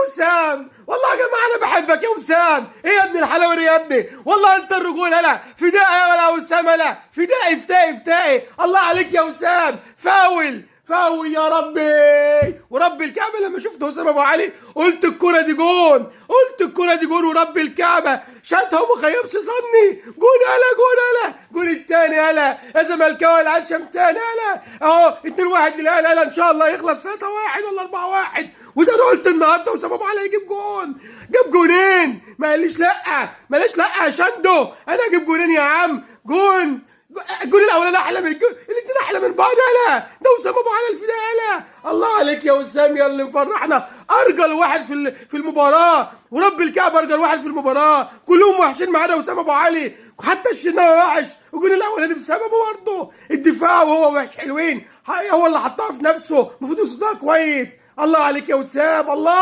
وسام، والله يا جماعه انا بحبك يا وسام. ايه يا ابن الحلاوه دي يا ابني، والله انت الرجول. هلا فدائي يا ولا وسام، هلا فدائي فدائي. الله عليك يا وسام. فاول فاول يا ربي، ورب الكعبه لما شفت وسام ابو علي قلت الكره دي جون، قلت الكره دي جون، ورب الكعبه شاتها وما خيبش ظني. جون هلا جون هلا جون التاني. هلا يا زملكاوي العيال شمتاني. هلا اهو 2-1 للاهلي. هلا ان شاء الله يخلص 3-1 ولا 4-1. وزي ما قلت النهارده وسام ابو علي يجيب جون، جاب جونين. ما قاليش لا، ماليش لا يا شندو، انا اجيب جونين يا عم. جون الجون الاولاني احلى من الجون الاثنين، احلى من بعض. هلا ده وسام ابو علي الفداء. هلا الله عليك يا وسام يا اللي مفرحنا. ارجل واحد في المباراه، ورب الكعبه ارجل واحد في المباراه. كلهم وحشين ما عدا وسام ابو علي، حتى الشناوي وحش. الجون الاولاني بسببه برضه الدفاع، وهو وحش حلوين. هو اللي حطها في نفسه، المفروض يصدها كويس. الله عليك يا وسام الله.